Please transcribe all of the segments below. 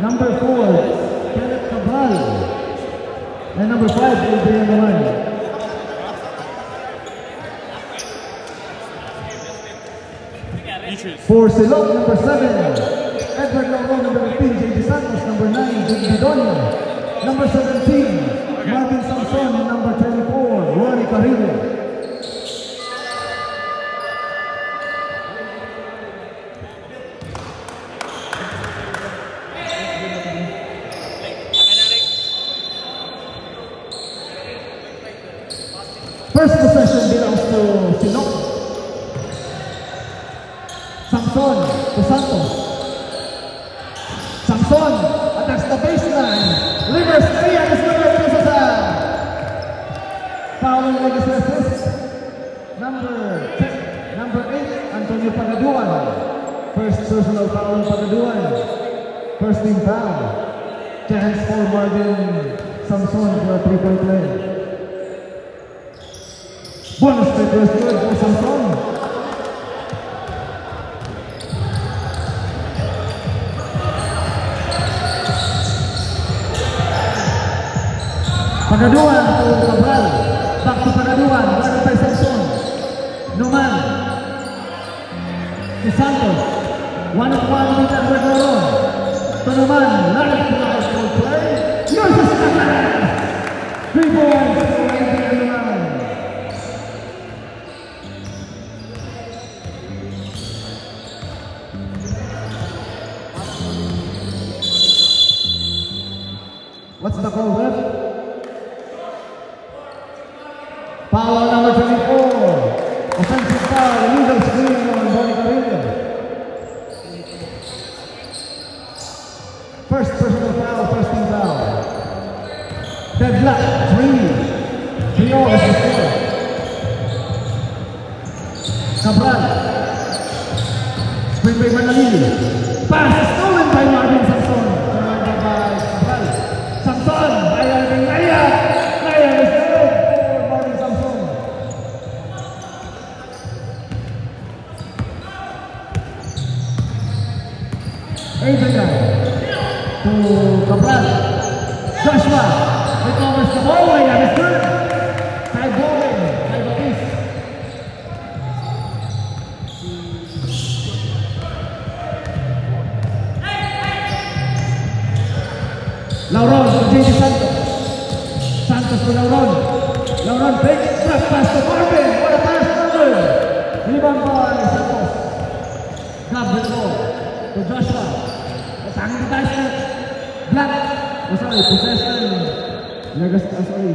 Number 4, Kenneth Cabral. And number 5, Adrian Naman. For Silog, number 7, Edward Laurel, number 15, J.D. Santos, number 9, Jake Bidonia, number 17, Marvin Samson, and number 24, Ronnie Carrillo. First possession belongs to Silog. Samson to Santos. Samson attacks the baseline. Rivers 3 and his number 2 sa foul legacy assist. Number 8, Antonio Pagaduan. First personal foul of Pagaduan. First team foul. Chance for Marvin Samson for a 3-point play. Bonus free throw is good for Samson. Pagaduan to Cabral. Back to Pagaduan. Guarded by Samson. Numan. To Santos. 1-on-1 with Edward Laron. To Numan. Laric to the play. Uses the pass. 3 points for Adrian Numan. What's the call, ref? Foul number 24. Offensive foul, illegal screen on Ronnie Carrillo. First personal foul, first team foul. Deadlock, 3-0 is the score. Cabral. Screen by Manalili. Pass stolen by Marvin Samson. Surrounded by Cabral. Samson, Naya is good for Marvin Samson. Adrian to Cabral. Joshua recovers the ball. Naya is good. Side bowling, side Baptiste. Lauron to J.D. Santos. Santos to Lauron. Lauron takes drop pass to Marvin. What a pass, Marvin. Rebound by Santos. Grab the ball to Joshua. Pasangin the basket. Black. Oh, sorry, possession.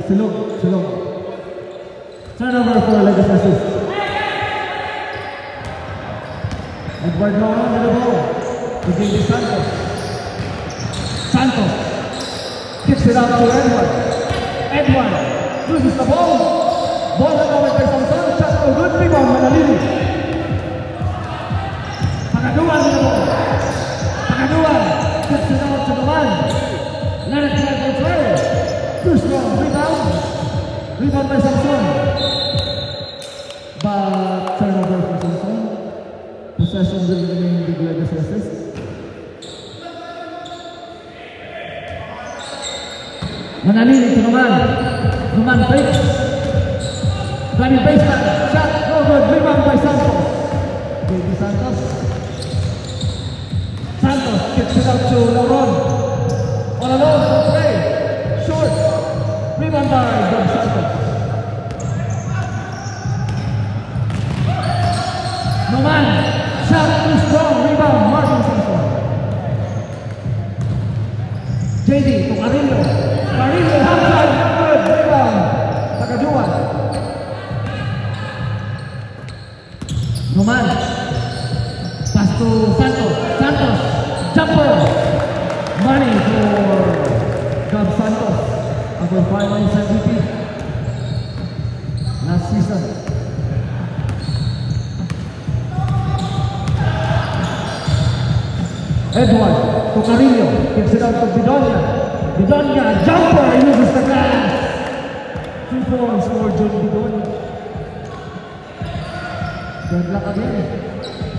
Silog. Turnover for Legacy assist. Edward Lauron with the ball to J.D. Santos. Santos kicks it out to Edward. Edward loses the ball. Ball recovered by Samson. Shot for good. Rebound Manalili. Pagaduan with the ball. Pagaduan kicks it out to the man. Let it try for play. Too strong. Rebound by Samson. But turnover for Samson. Possession will remain with Legacy assist. Manalili to Numan. Numan fakes. Driving baseline. Shot. No good. Rebound by Santos. J.D. Santos. Santos kicks it out to Lauron. All alone for play. Short. Rebound by J.D. Santos. Numan. Shot too strong. Rebound. Marvin Samson. J.D. to Carrillo. Carrillo, outside, good, rebound, Pagaduan. Numan, pass to Santos, jumper. Money for Gab Santos, our finals MVP last season. Edward to Carrillo, gives it out to Bidonia. Bidonia, jumper, uses the glass. 2 points for John Bidonia. Deadlock again.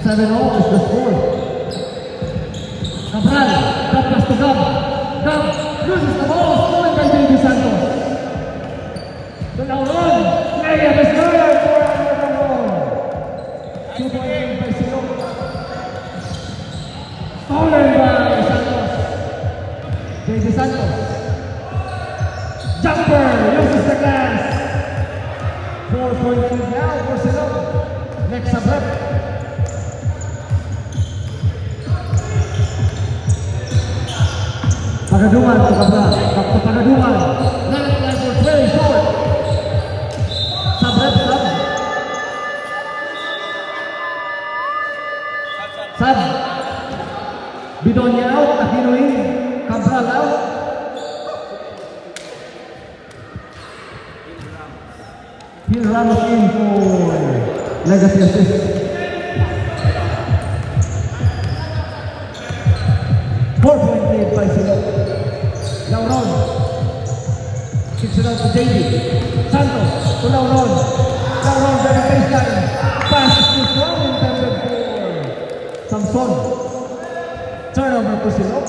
7-0 is the score. Cabral, that pass to Gab. Gab loses the ball, stolen by JD Santos. To Lauron, layup is good for Lauron. 2-point game by Silog. Stolen by Santos. JD Santos. Jumper uses the glass. 4-point lead now for Silog. Next Sabrep. Pagaduan to Cabral. Back to Pagaduan. Left line for very short. Sabrep sub. Sub. Bidonya out. Aquino in. Cabral out. Phil Ramos in for legacy assist. 4-point lead by Silog. Lauron kicks it out to JD. Santos to Lauron. Lauron very baseline. Pass is too strong, intended for Samson. Turnover to Silog.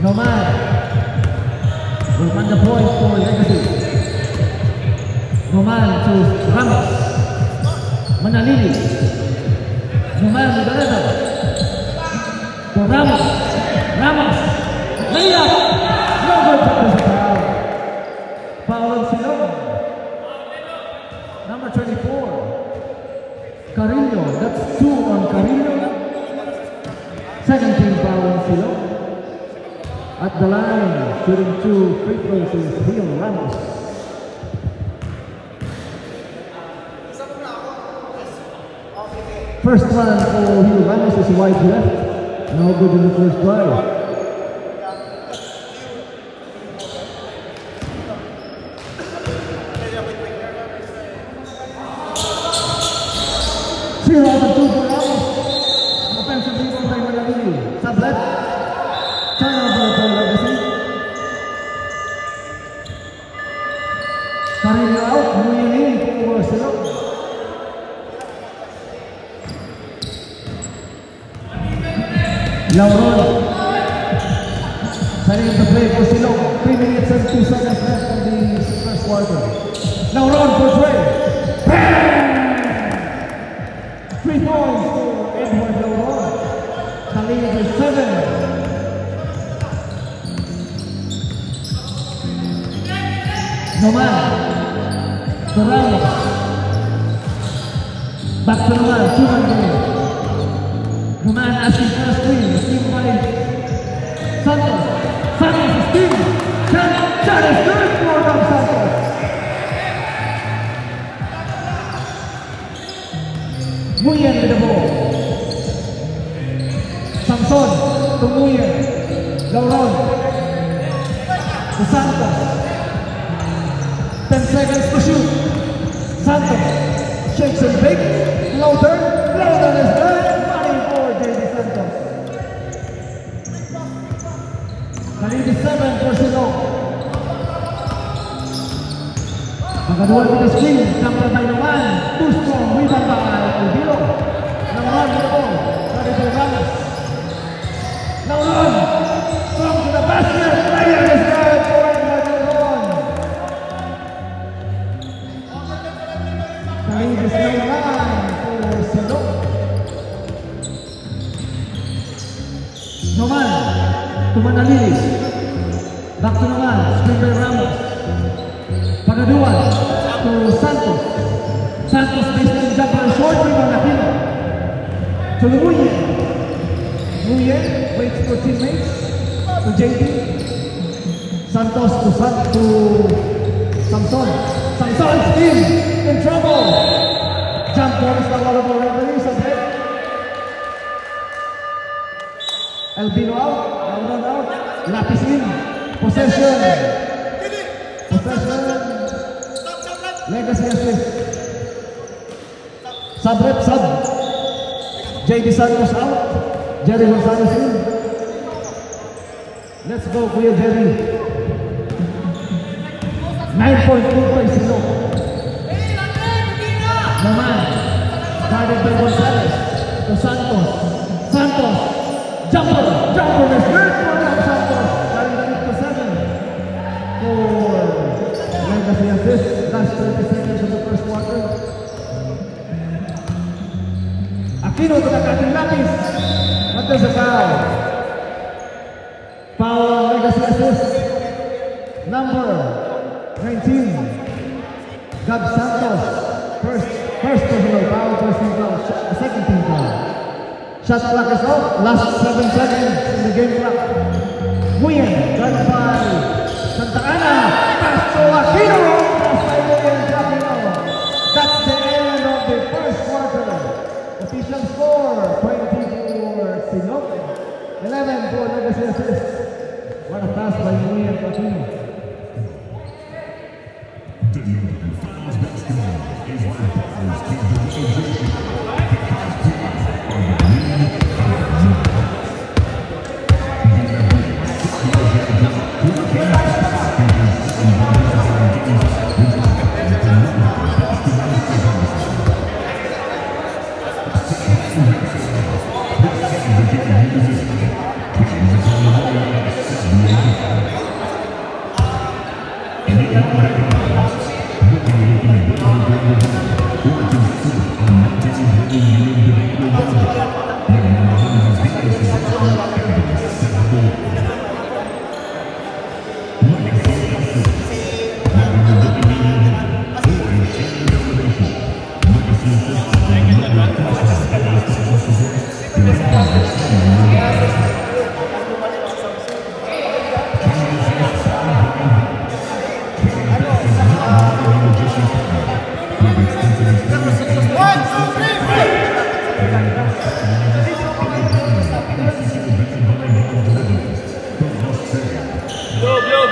Noman will find the point for legacy. Noman to Ramos. Manalili. Noman with the level. To Ramos. Ramos. Layup. No good to this foul. Foul on Silog. Number 24. Carrillo. That's 2 on Carrillo. Second team foul on Silog. At the line, shooting 2 free throws is Rio Ramos. First one for Rio Ramos is wide left. No good in the first drive. Zero out of 2 for Ramos. Offensive rebound by Manalili. Sub left. Turnover for legacy. Carrillo out. Moving in for Silog. Lauron setting the play for Silog. 3 minutes and 2 seconds left in the first quarter. Lauron for Trey. 3 points for Edward Lauron. The lead is 7. Noman to Ramos. Back to Noman. 2-1 game. Noman asking for a screen. Screen by Santos. Santos is steam. Shot is good for Rob Santos. Nguyen with the ball. Samson to Nguyen. Lauron to Santos. 10 seconds to shoot. Santos shakes and bakes. Floater. Floater is good. Money for JD Santos. The lead is 7 for Silog. Pagaduan with the screen. Jumper by Noman. Too strong. Rebound by Albilo. Lauron with the ball. Ready to Ramos. Lauron. Strong to the basket. Player is good for Lauron. The lead is now 9 for Silog. Noman to Manalili. Back to Noman. Screen by Ramos. Pagaduan to Santos. Santos baseline jumper short rebound Aquino. To Nguyen. Nguyen waits for teammates. To JD. Santos to Samson. Samson's in trouble. Jump ball is not allowed referees ahead. Albino out. Lauron out. Lapis in. Possession. Legacy assist. Sabrep sub. JD Santos out. Jerry Gonzalez in. Let's go, Kuya Jerry. 9.2 by Silog. Naman. Guarded by Gonzalez. To Santos. Jumper is good for Gab Santos. Carrying the lead to 7 for Legacy assist. Last 30 seconds of the first quarter. Aquino to the cutting Lapis. But there's a foul. Foul Legacy assist. Number 19. Gab Santos. First personal foul, first team foul, second team foul. Shot clock is off. Last 7 seconds in the game clock. Nguyen, guarded by Santa Ana. Pass to Aquino. Pass by Nguyen, dropping out. That's the end of the first quarter. Official score, 20 for Sinop, 11 for Legacy assist. What a pass by Nguyen to Aquino.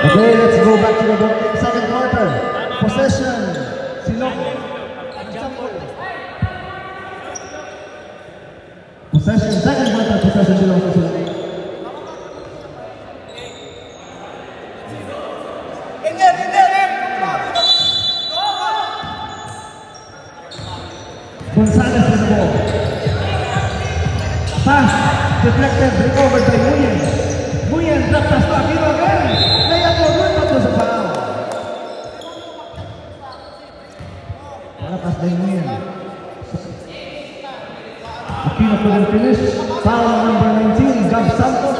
Okay, let's go back to the second quarter. Possession, Sinop. Possession, second quarter, possession, Sinop. Gonzalez with the ball. Pass, deflected, recovered by Nguyen. Nguyen, drop pass to Aquino again. Layup for good, but was a foul. Para pass by Nguyen. Aquino couldn't finish. Foul number 19, Gab Santos.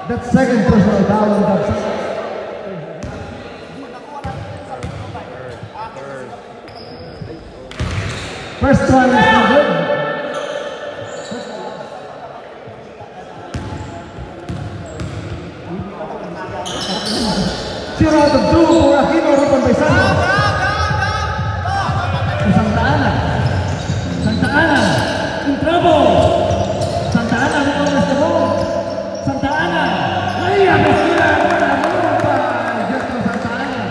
That's second personal foul on Gab Santos. First one is not good. Zero out of 2 for Aquino, rebound by Santos. Santa Ana. Santa Ana in trouble. Santa Ana recovers the ball. Santa Ana. Maria Messina. What a move by Jetro Santa Ana.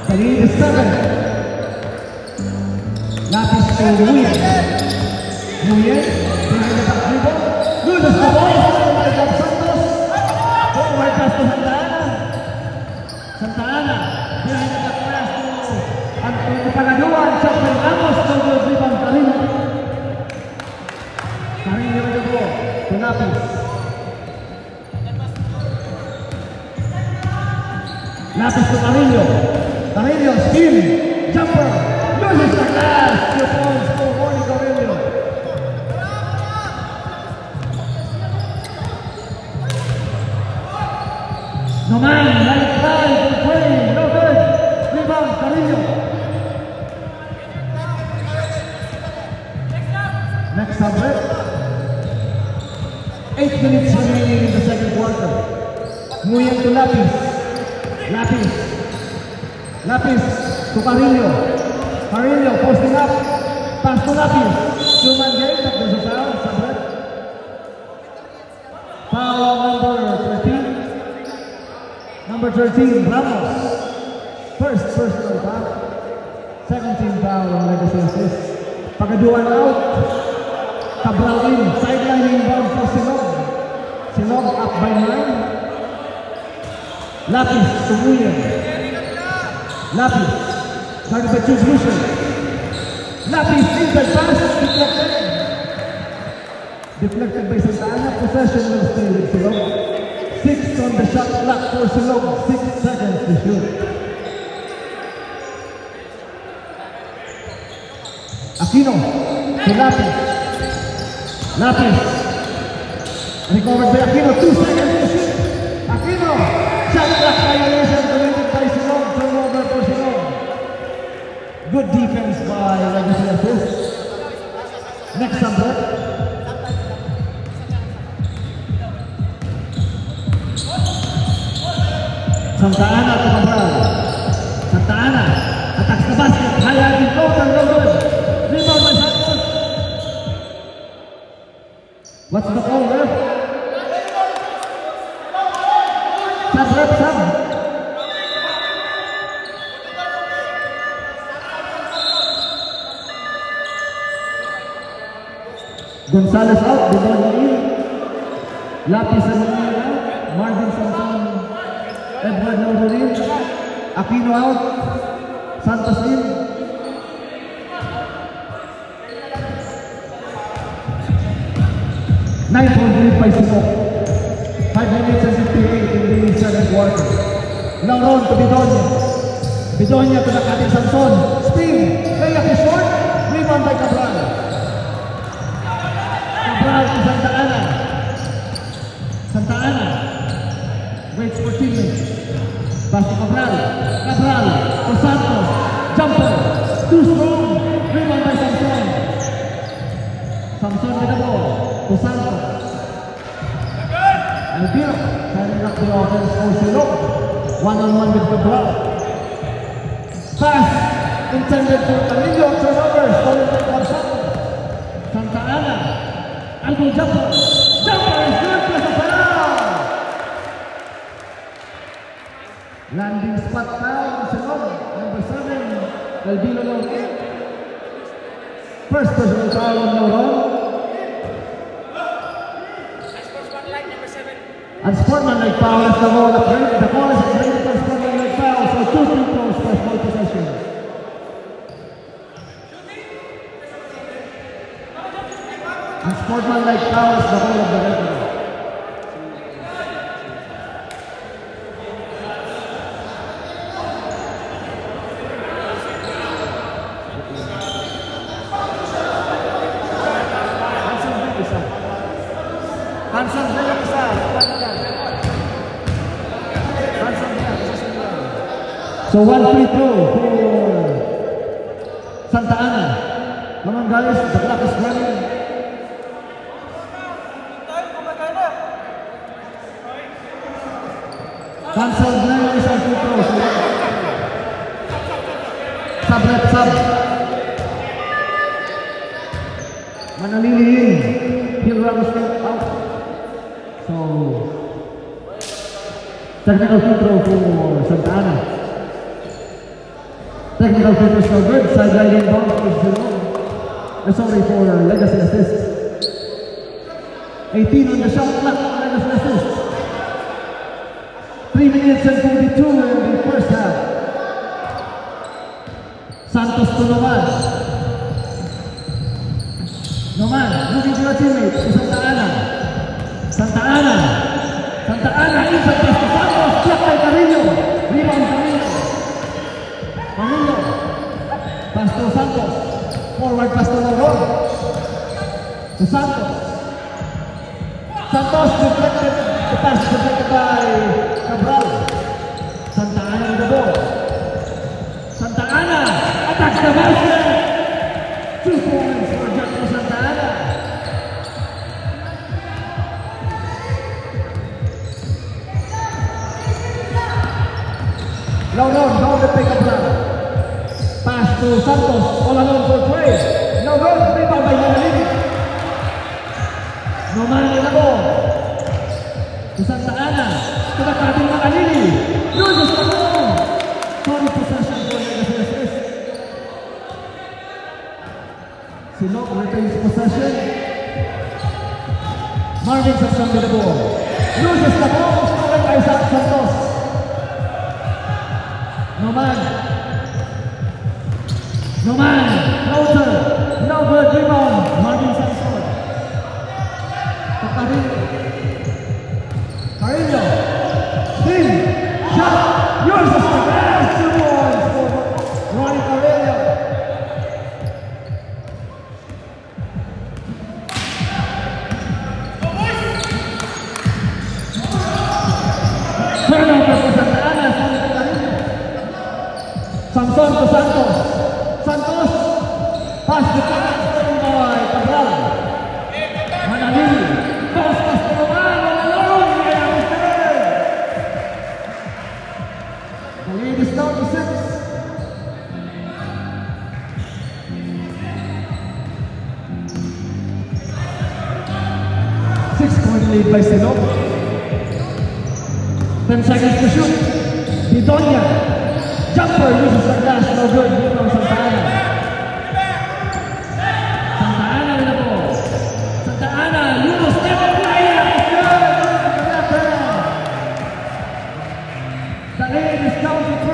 The lead is 7. Lapis to Nguyen. Nguyen, behind the back dribble. Loses the ball. Foul by Gab Santos. Forward pass to Santa Ana. Santa Ana, behind the back pass to Panaduan. Chapel Ramos. Double rebound, Carrillo. Carrillo with the ball to Lapis. Lapis to Carrillo. Carrillo, spin, jumper, loses the glass, 2 points for Juan Carrillo. No man, like try to play, no good, rebound, Carrillo. Next subject, 8 minutes remaining in the second quarter. Nguyen to Lapis. Lapis to Carrillo. Carrillo posting up. Pass to Lapis. 2-man game, but there's a foul. Sublet. Foul number 13. Number 13, Ramos. First personal foul. Second team foul on Legacy assist. Pagaduan out. Cabral in. Sideline inbound for Sinop. Sinop up by 9. Lapis to Nguyen. Lapis. Started by Choose Lucian. Lapis inside pass, deflected. Deflected by Santa Ana. Possession will stay with Silog. 6 on the shot clock for Silog. 6 seconds to shoot. Aquino to Lapis. Lapis. Recovered by Aquino. 2 seconds to shoot. Aquino. Shot clock violation committed by Silog. Turnover for Silog. Good defense by Legacy Assist. Next number. Santa Ana to Cabral. Santa Ana attacks the basket. High in floater, no good. Rebound by Santos. What's the call, ref? Sub, ref, sub. Gonzalez out, Bedonia in. Lapis and out. Marvin Samson, Edward Novorin. Aquino out. Santos in. Nine-point lead by Silog. 5 minutes and 58 in the second quarter. Lauron to Bedonia. Bedonia to Nakati Samson. Spin. Layup is short. Rebound by Cabral. Cabral to Santa Ana. Santa Ana waits for teammates. Pass to Cabral. Cabral to Santos. Jumper. Too strong. Rebound by Samson. Samson with the ball to Santos. Albino setting up the offense for Silog. 1-on-1 with Cabral. Pass intended for Camillo. Turnover. Stolen by Gonzalo. Santa Ana. Albo jumper. Jumper is good for the foul. Landing spot foul on Silog. Number 7. Albino Lauron. First personal foul on Lauron. Unsportsmanlike foul is the role of Brent. The call is a great unsportsmanlike foul, so 2 free throws for small possession. Unsportsmanlike foul is the role of the referee. So 1 free throw for Santa Ana. Come on guys, the clock is running. Cancel violation free throw. Sub rep sub. Manalili in. He'll run the step out. So technical free throw for Santa Ana. Technical free throw is no good. Sideline inbound for Silog. Sorry for Legacy Assist. 18 on the shot clock for Legacy Assist. 3 minutes and 42 in the first half. Santos to Noman. Noman looking to a teammate to Santa Ana. Santa Ana. Santa Ana inside pass to Santos. Blocked by Carrillo. Rebound Carrillo. Camillo. Pass to Santos. Forward pass to Lauron. To Santos. Santos deflected. The pass deflected by Cabral. Santa Ana with the ball. Santa Ana attacks the basket. 2 points for Jacko Santa Ana. Lauron down the pick Cabral. Pass to Santos. All alone for Trey. Lauron rebound by Manalili. Noman with the ball. To Santa Ana. To the cutting Manalili. Loses the ball. Sorry possession for Legacy Assist. Silog retains possession. Marvin Samson with the ball. Loses the ball. Stolen by Santos. Noman. Noman, counter, no good rebound, Marvin Sanson. Carrillo, spin, shot, yours is the best 2 points for Ronnie Carrillo. Turnover for Santa Ana, Sanson to Santos. Santos, pass the pass by Cabral. Manalili, pass to Romano, alone, the lead is down to 6. 6-point lead by Silog. 10 seconds to shoot. Bidonia, jumper uses the glass, no good. From Santa Ana. Santa Ana in the ball. Santa Ana, Yunus never play. It's good. The lead is down to 3.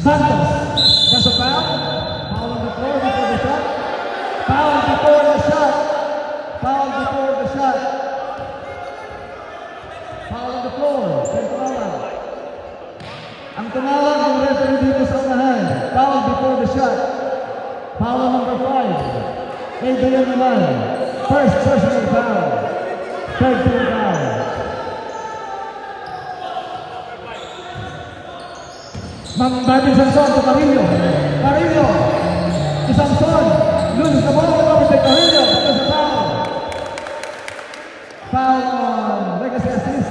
Santos, that's a foul. Foul on the floor before the shot. Foul before the shot. Foul before the shot. Foul on the floor. Central. Ang tumawag ng referee dito sa unahan. Foul before the shot. Foul on number 5. Adrian naman. First personal foul. Third team foul. Marvin Sanson to Carrillo. Carrillo to Sanson. Loses the ball. Over to Carrillo. There's a foul. Foul on legacy assist.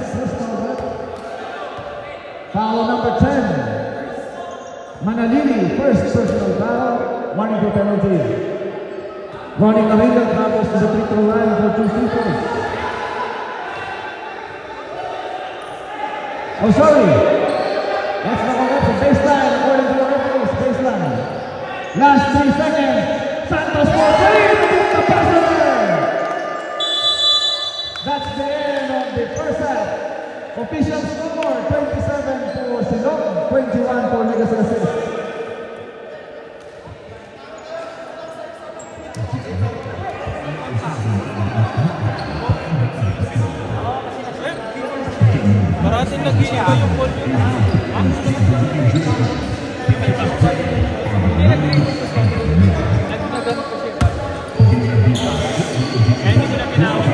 Foul number 10. Manalili, first personal foul. 1-2 penalty. Ronnie Carrillo travels to the free throw line for 2 free throws. Oh, sorry. That's not correct. Baseline, according to the referees. Baseline. Last 3 seconds. Santos for 3. The passer. That's the end of the first half. Official score 27 for Silog, 21 for Legacy Assist. Parating nag-iiba yung ball yun. Hindi nag-iiba ko siya. Nag-nagano ko siya. Kaya hindi ko na pinawag.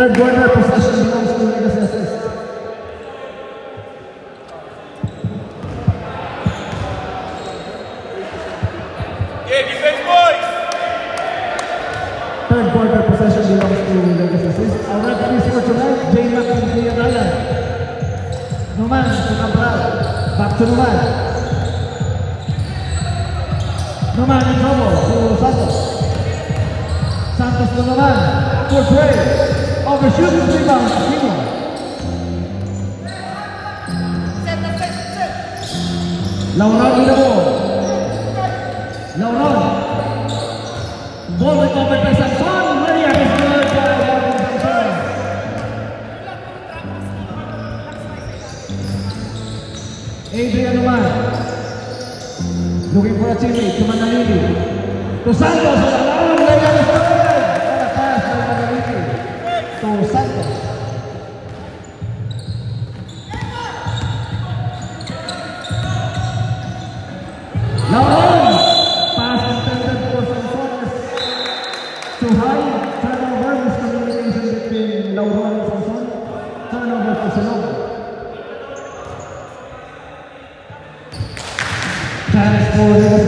Third quarter possession belongs to Legacy Assist. Yeah, defense boys! Third quarter possession belongs to Legacy Assist. Our referees for tonight, J. Mac and J. Ryan. Noman to Cabral. Back to Noman. Noman in trouble to Santos. Santos to Noman. For Trey. Overshoot the rebound, Timo. Lauron with the ball. Lauron. Ball recovered by Sanson. Maria is good by Marvin Sanson. Adrian naman. Looking for a teammate to Manalili. To Santos.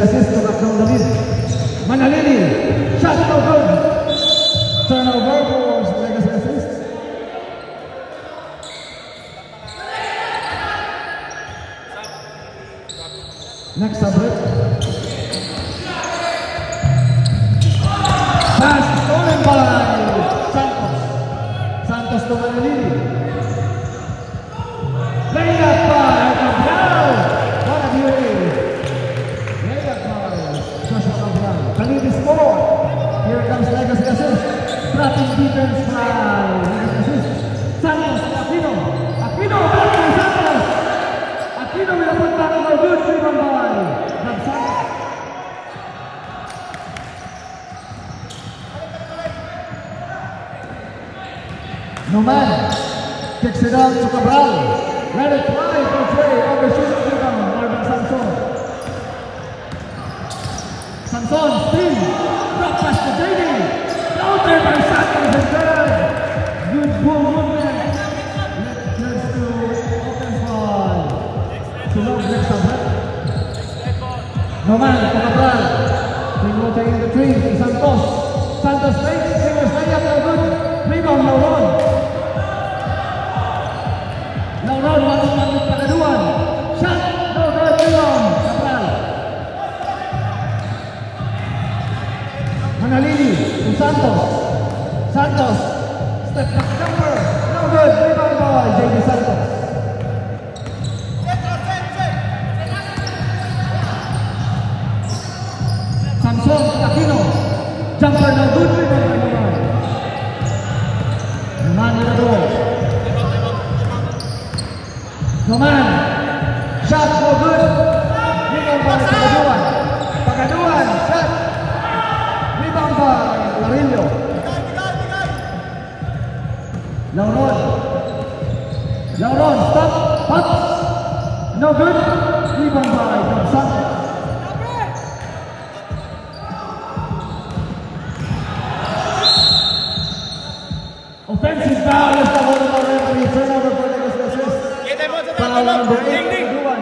assist to cut down the lead. Manalili, shot no good. Turnover for Legacy assist. Next subject. Pass stolen by Santos. Santos to Manalili. Played up by Cabral. What a beauty. Played up by Joshua Cabral. Khalid is forward. Here comes Legacy assist. Trapping defense by Legacy assist. Santos to Aquino. Aquino back to Santos. Aquino with a put back for good rebound by Santos. Noman kicks it out to Cabral. Let it fly for Trey. Overshoots rebound. Marvin Samson. Samson spin. Drop pass to JD. Counter by Santos and good. Good ball movement. Let's to offense ball. Sulog next subject. Noman to Cabral. Pingo taking the three to Santos. Santos makes. Fingers layup no good. Rebound Lauron. Lauron, manut pakaduan. Shot, no good, rebound. Cabral. Manalili to Santos. Santos, step back jumper. No good, rebound by JD Santos. Samson, Aquino. Jumper, no good, rebound by Noman. Noman with the door. Noman, shot no good. Rebound by Pagaduan. Pagaduan, shot. Rebound by Larillo. Lauron. Lauron, stop, pops. No good. Rebound by Dobson. Offensive foul is the hold of the referee. Turnover for Legacy assist. Foul number 8, Pagaduan.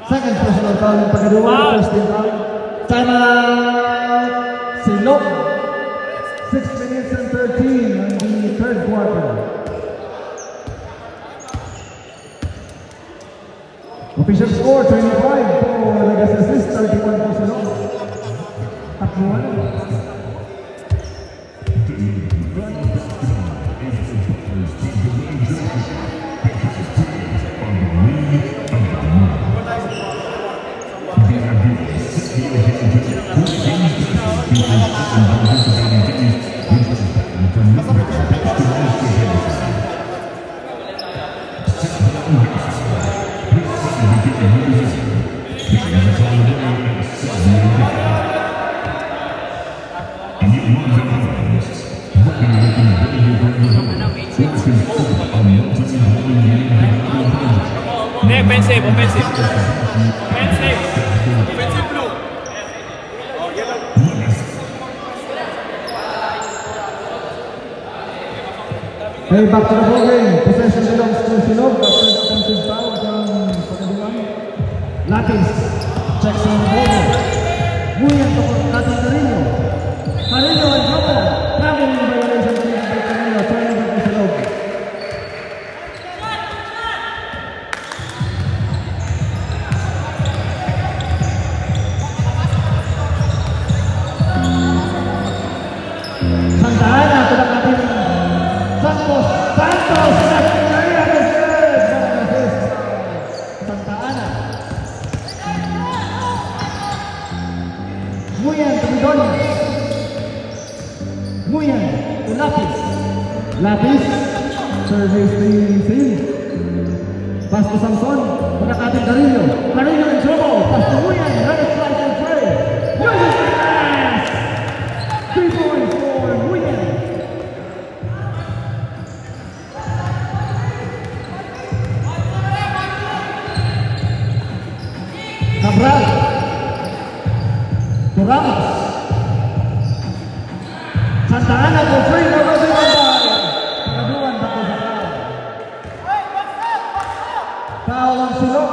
Second personal foul in Pagaduan. First team foul. Timeout. Silog. 6 minutes and 13 in the third quarter. Official score 25 for Legacy assist. 31 for Silog. Takbuhan. Offensive, offensive. Offensive. Offensive blue. Hey, back to the ball game. Possession belongs to Silog after the offensive foul from Pagaduan. Latis checks on the ball. Muyan to Latin Carino. Carino and Joker. Traveling in violation to Carino. Turning back to Silog. Santa Ana to the Latin. Santos, Santos, Santa Ana. Muyan to Bidon. Muyan to Lapis. Lapis, service the field. Pass to Samson, pagkakating Carino. Carino in trouble, pass to Muyan, let it slide and tray. Uses the pass! 3 points for Muyan. Cabral to Ramos. Santa Ana for 3, no good rebound by Pagaduan back to the foul. Foul on Silog.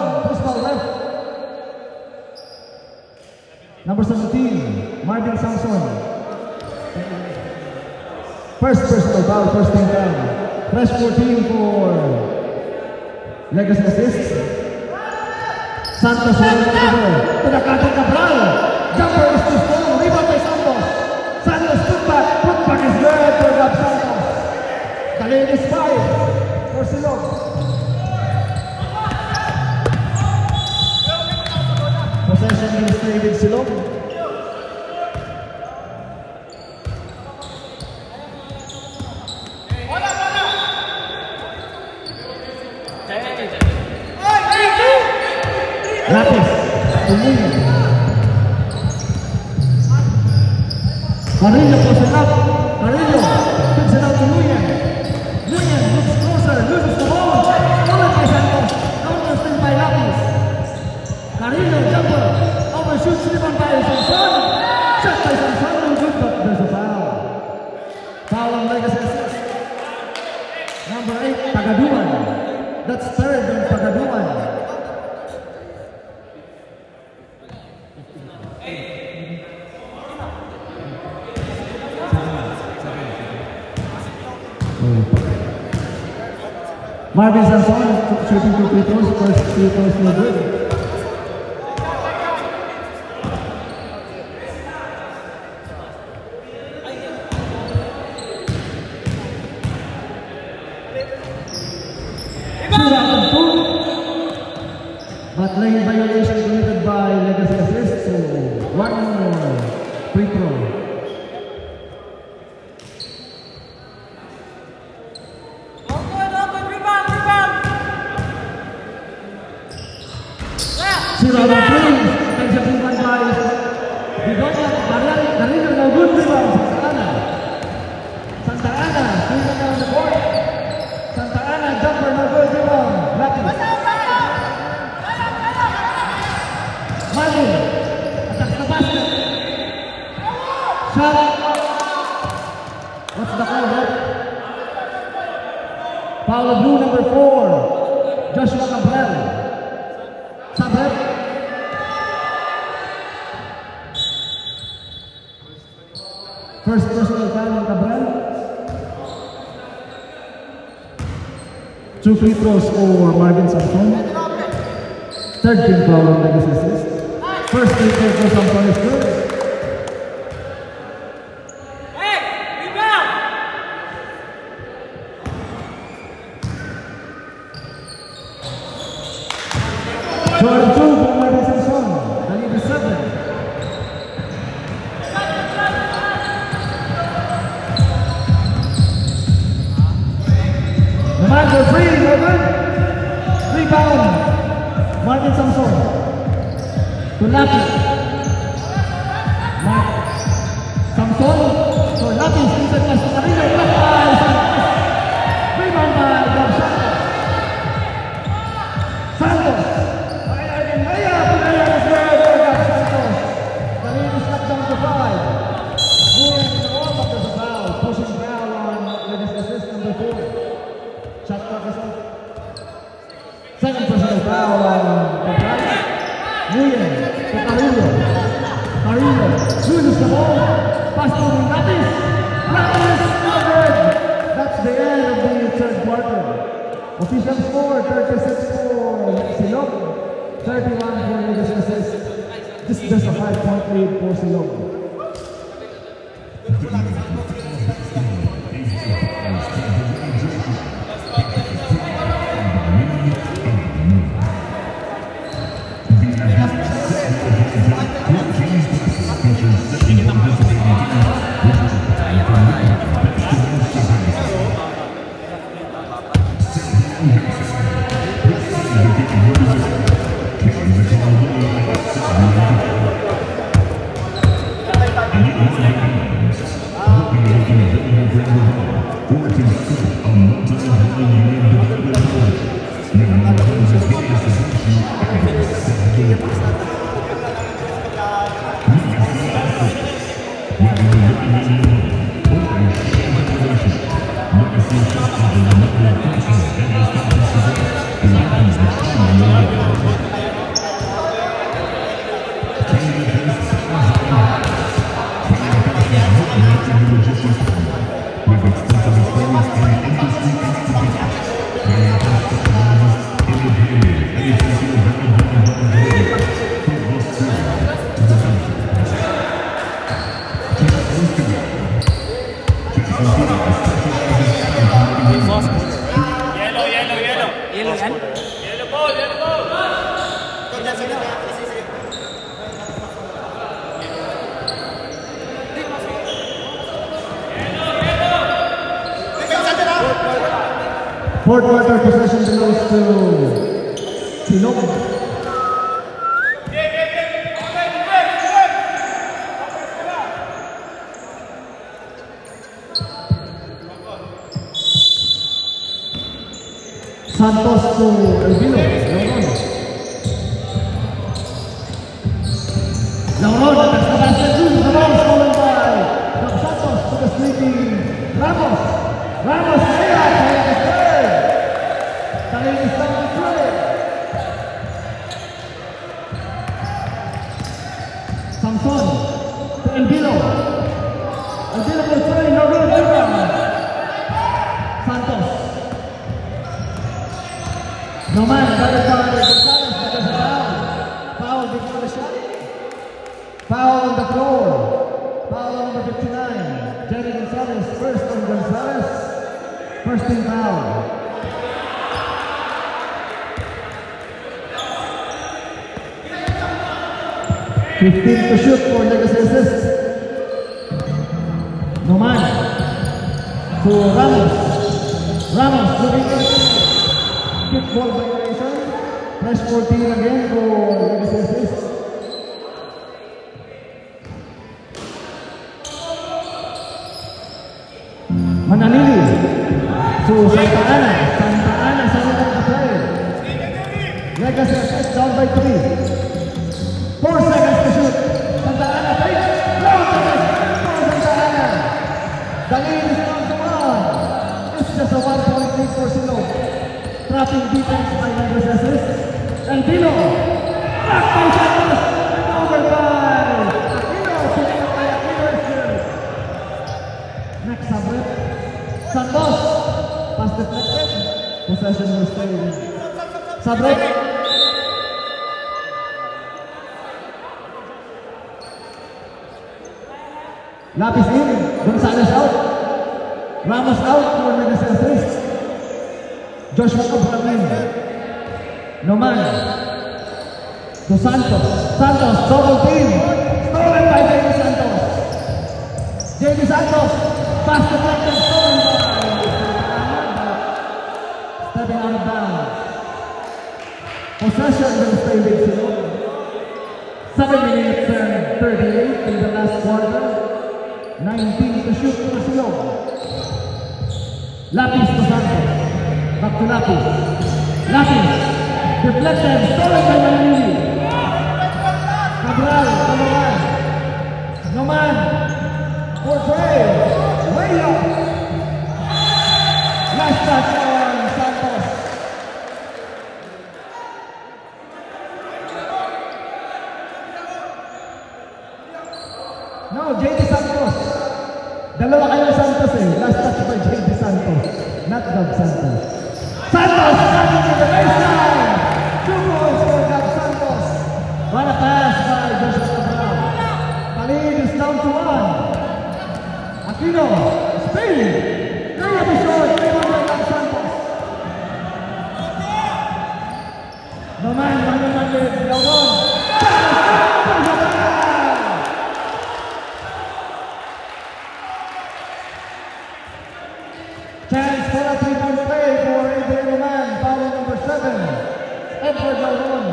Number 17, Marvin Samson. First personal foul, first team foul. Fresh 14 for Legacy Assist. Santos will cover to the Kato Cabral. Jumper is too strong, rebound by Santos. Santos putback is good for Gab Santos. The lead is 5 for Silog. Possession is David Silog. Lapis, Umuyan. Carrillo pulls it up. Carrillo picks it out to Umuyan. Umuyan moves closer, loses the ball. Stolen by Santos. Counter still by Lapis. Carrillo jumper. Overshoots rebound by Samson. Shot by Samson. No good, but there's a foul. Foul on Legacy Assist. Number 8, Pagaduan. That's third on Pagaduan. Marvin Samson shooting 2 free throws, first free throws no good. But lane violation committed by Legacy Assist, so one more free throw. Zero on three, expensive rebound by Bigonya, Carrillo, no good rebound, Santa Ana, Santa Ana on the board. Santa Ana, jumper, no good rebound, Lapis. Marvin, attacks the basket. Shot. What's the call, right? Foul of blue, number 4, Joshua Cabral. Sabret. First personal foul on Cabral. 2 free throws for Marvin Samson. Third team foul on Legacy Assist. First free throw for Samson is good. Hey, rebound! Jordan 2 for Marvin Samson. The lead is 7. The man for 3, no good. Rebound. Marvin Samson. To Lapis. Samson. So Lapis inside pass to Carrillo. Blocked by Santos. Rebound by Gab Santos. Santos. Second personal foul on Cabral. Nguyen to Carrillo. Carrillo loses the ball. Pass to Lapis. Lapis covered. That's the end of the third quarter. Official score 36 for Silog, 31 for Legacy Assist. This is just a 5-point lead for Silog. Fourth quarter possession belongs to Silog. Santos to Elvino. Lauron, attacks the basket. The ball is stolen by Santos to the sleeping Ramos. Ramos, Samson to Elvino. Elvino will throw in the room. Santos. No man, guarded by Gonzalez because of foul. Foul before the shot. Foul on the floor. Foul on number 59. Jerry Gonzalez first on Gonzalez. First team foul. 15 to shoot for Legacy assist. Noman to Ramos. Ramos looking at kickball violation. Fresh 14 again for Legacy assist. Mananili to Santa Ana. Santa Ana second the play. Legacy assist down by 3. 4 seconds to shoot. Santa Ana takes. Long pass for Santa Ana. The lead is down to 1. It's just a 1-point lead for Silog. Trapping defense by Legacy assist. Elvino. Back by Santos. Over by Aquino. Picking up by Aquino. Next sublet. Santos. Pass deflected. Possession will stay. Sublet. Lapis in, Gonzalez out, Ramos out for Legacy assist. Joshua Abraham, Noman to Santos. Santos double team, stolen by J.D. Santos. J.D. Santos, pass deflected, stolen by stepping out of bounds. Possession will stay with Silog. 7 minutes and 38 in the last quarter. 19 to shoot for Silog. Lapis to Santos. Back to Lapis. Lapis. Deflected. Stolen by Mananili. Cabral. Noman. Noman. For Trey. Way up. Last touch on Santos. No, J.D. Santos. Dalawa kayo Santos eh. Last touch by J.D. Santos. Not Gab Santos. Santos coming to the baseline. 2 points for Gab Santos. What a pass by Joshua Brown. The lead is down to 1. Aquino. Spin. Layup is short. Rebound by Gab Santos. No man with Lauron. Chance for a 3-point play for Adrian Noman, foul number 7. Edward Lauron,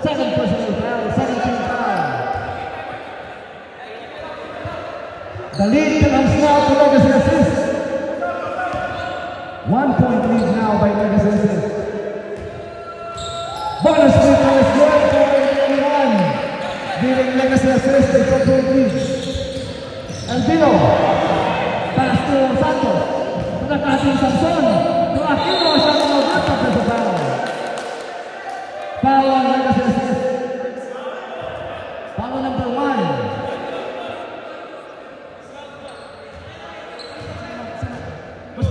second personal foul, 17th foul. The lead comes now to Legacy assist. 1-point lead now by Legacy assist. Bonus free throw is good for Adrian Noman, giving Legacy assist a 2-point lead. Elvino, pass to Santos. Nakating Samson to Aquino, siya ang mag-atap na sa foul. Foul on Legacy assist. Foul number 1.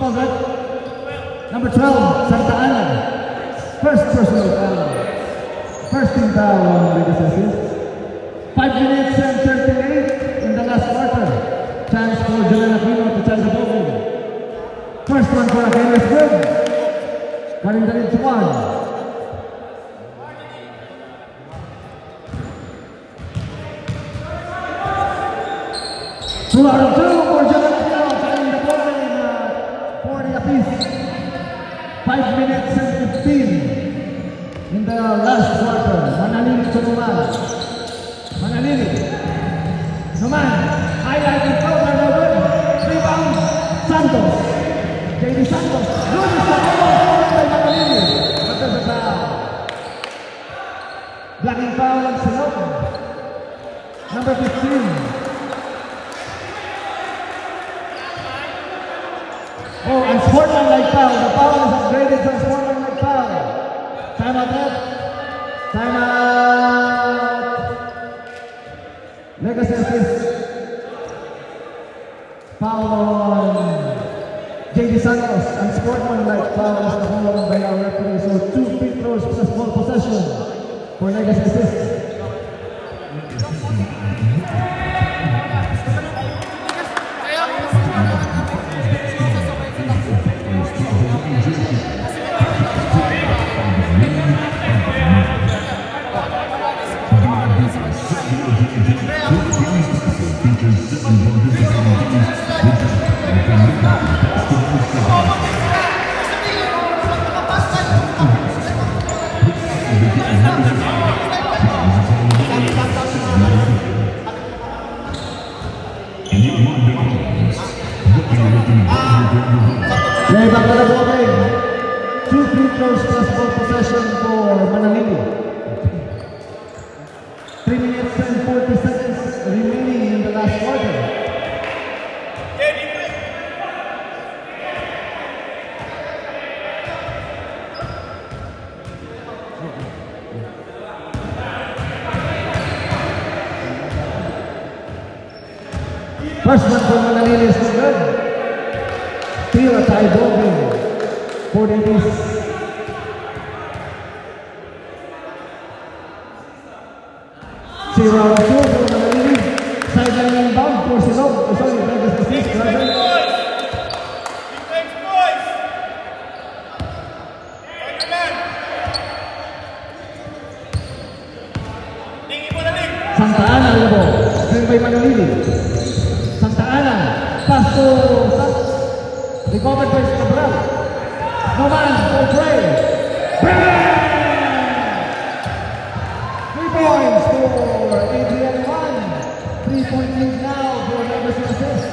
called red? Number 12, Santa Ana. First personal foul. First team foul on Legacy Assist. 5 minutes and 38 in the last quarter. Chance for Julian Aquino to charge the ball. First one for Aquino is good. Cutting the lead to 1. Two out of 2 for Julian Aquino, carrying the ball in 40 apiece. 5 minutes and 15 in the last quarter. Manalili to Numan. Manalili. Numan. Highlighting counter no good. Rebound. Santos. JD Santos. Good is the ball by Manalili. But there's a foul. Blocking foul on Silog. Number 15. Oh, and sportsmanlike foul. The foul is upgraded to sportsmanlike foul. Time out, ref. Time out. Legacy Assist. Foul on JD Santos. And sportsmanlike foul is called by our referee. So 2 free throws plus ball possession for Legacy Assist. Play back to the ball game. 2 free throws plus ball possession for Manalili. 3 minutes and 40 seconds remaining in the last quarter. First one for Manalili is good. Still a tie ball game for the East. Zero out of 2 for Manalili. Sideline inbound for Silog. Sorry, Legacy Assist. Defense, boys! Santa Ana with the ball. Driven by Manalili. Santa Ana. Pass to Santos. Recovered by Cabral. Numan for Trey. 3 points for Adrian 1. 3-point lead now for Legacy Assist.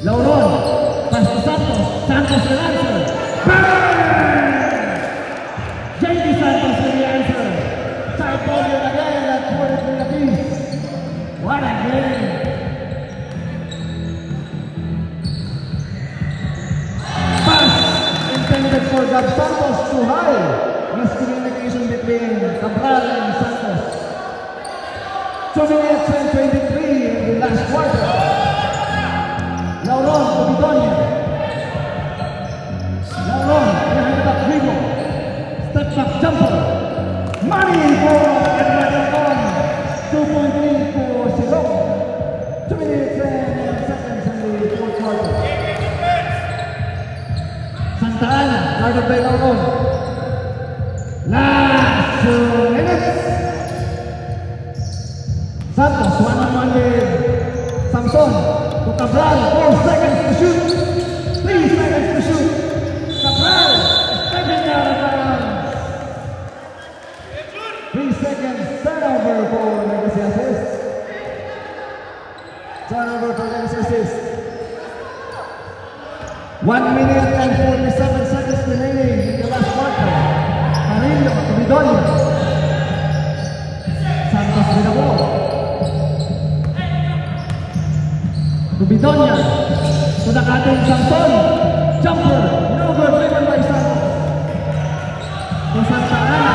Lauron. Pass to Santos. Santos will answer. JD Santos will answer. Side ball again at 43 apiece. What a game! For Gab Santos too high. Miscommunication between Cabral and Santos. 2 minutes and 23 in the last quarter. Lauron to Bidonia. Lauron behind the back dribble. Step back jumper. Money for Edward Alcon. 2-point lead for Silog. 2 minutes and seconds in the fourth quarter. Santa Ana, guarded by Lauron. Last 2 minutes. Santos, one-on-one with Samson. To Cabral, 4 seconds to shoot. 3 seconds to shoot. Cabral, stepping out of bounds. 3 seconds, turnover for Legacy Assist. Turnover for Legacy Assist. 1 minute and 47 seconds remaining in the last quarter. Carrillo to Bidonia. Santos with the ball. To Bidonia. To the cutting Samson. Jumper. No good. Driven by Santos. To Santa Ana.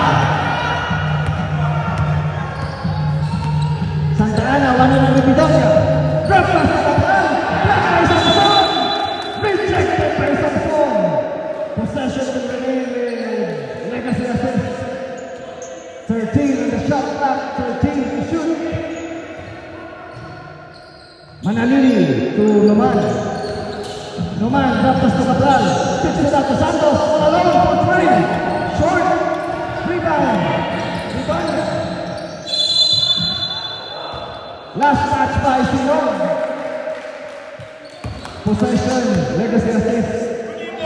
Santa Ana, 1-on-1 with Bidonia. Drop pass to Cabral. 13 on the shot clock, 13 to shoot. Manalili to Noman. Noman, drop pass to Cabral. Kicks it out to Santos, all alone for three. Short, rebound. Rebound. Last touch by Silong. Possession, Legacy assist.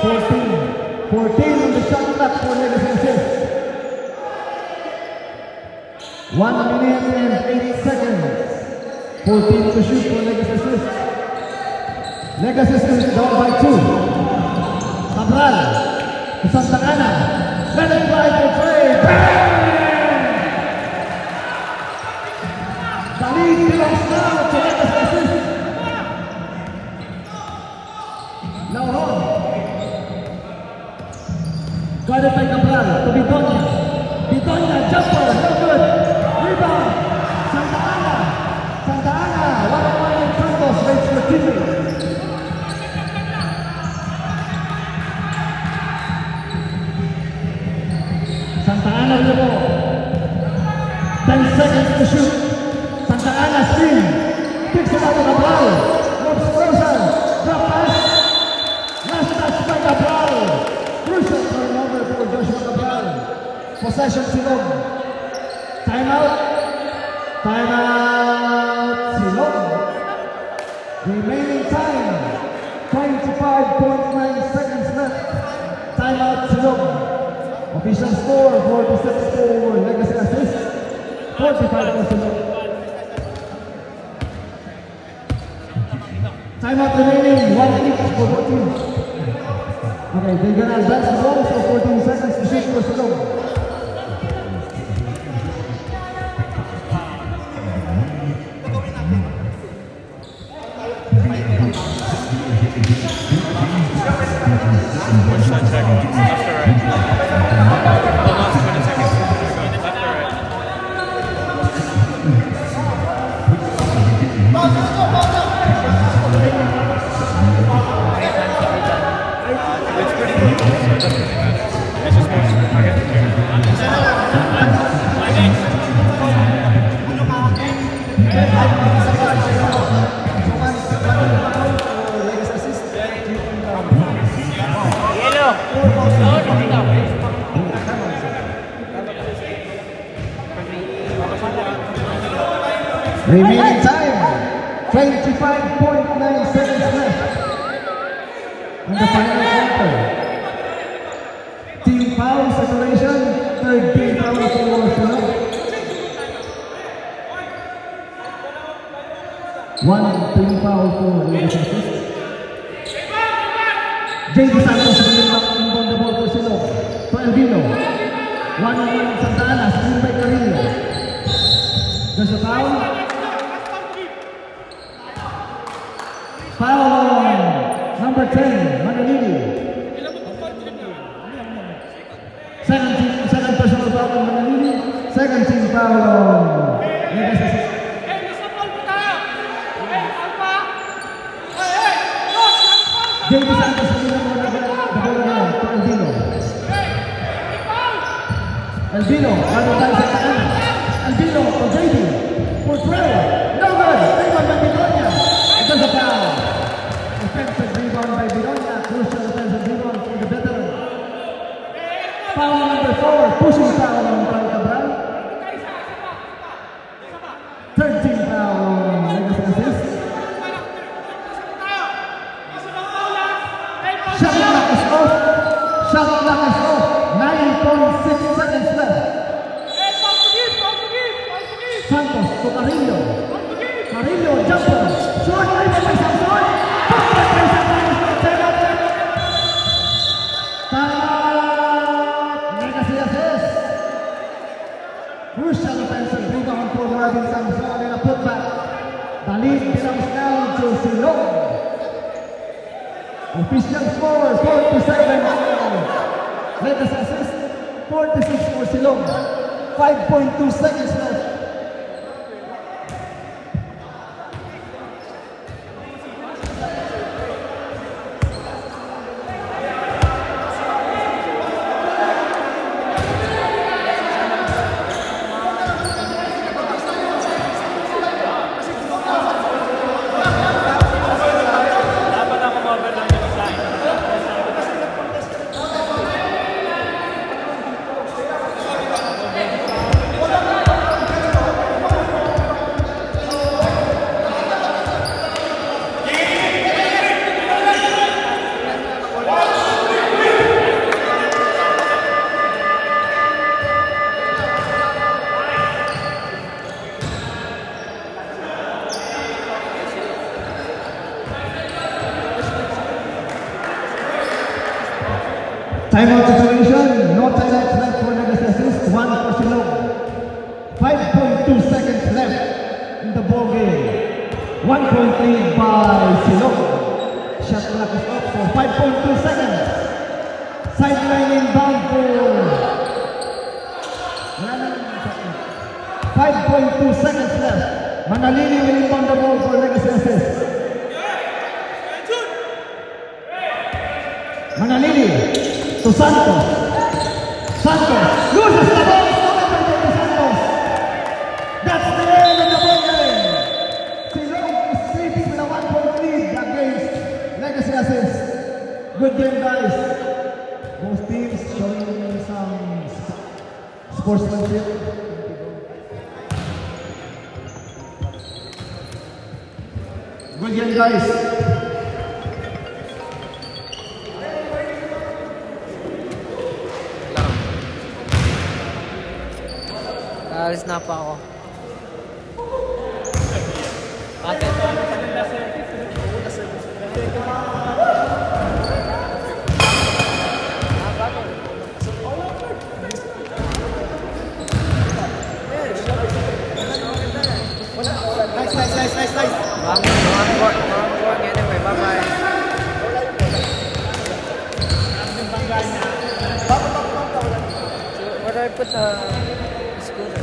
14 on the shot clock for Legacy assist. 1 minute and 8 seconds. 14 to shoot for Legacy assist. Legacy is down by 2. Cabral to Santa Ana. Let it fly for three. The lead belongs now to Legacy assist. Lauron. Guarded by Cabral to Bidonia. Bidonia jumper, no good. Rebound. Santa Ana. Santa Ana. 1-on-1 with Santos. Waits for teammate. Santa Ana with the ball. 10 seconds to shoot. Santa Ana spin. Kicks it out to Cabral. Lobs frozen. Drop pass. Last touch by Cabral. Crucial turnover for Joshua Cabral. Possession Silong. Timeout. Timeout Silong. Remaining time 25.9 seconds left. Timeout Silong. Official score 46 for Legacy assist. 45 for Silong. Timeout remaining 1 each for both teams. Okay, they're gonna advance the ball, so 14 seconds to shoot for Silong. Remaining time 25.9 seconds left in the final quarter. Team foul separation, third team foul for Silong. One team foul for Legacy assist. JD Santos inbound the ball for Silong. To Elvino. 1-on-1 Santa Ana, screen by Carrillo. There's a foul. Foul on number 10, Manalili. Second personal foul on Manalili. Second team foul on Legacy assist. JD Santos the ball again to Elvino. Elvino, running by Santa Ana. Elvino to JD for 12. No good. Rebound by Bidonia. It does a foul. Offensive rebound by Bidonia. Crucial offensive rebound for the veteran. Foul number 4. Pushing foul on Cabral. Third team foul on Legacy assist. Shot clock is off. Shot clock is off. 9.6 seconds left. Santos to Carrillo. Carrillo jumper. Short rebound by Samson. Legacy assist. Crucial offensive rebound for Robin Samson and a putback. The lead belongs now to Silong. Official score 47. Legacy assist 46 for Silong. 5.2 seconds left. Timeout situation. No timeouts left for Legacy Assist. 1 for Silog. 5.2 seconds left in the ball game. 1 point lead by Silog. Shot clock is up for 5.2 seconds. Sideline inbound for 5.2 seconds left. Manalili will inbound the ball for Legacy Assist. Manalili to Santos. Santos loses the ball. To Santos. That's the end of the ball game. Silog is sleeping with a 1 point lead against Legacy Assist. Good game, guys. Both teams showing some sportsmanship. Good game, guys. Alis na pa ako. Bakit? Nice. Wrong board anyway. Bye-bye. So, where do I put the scooter?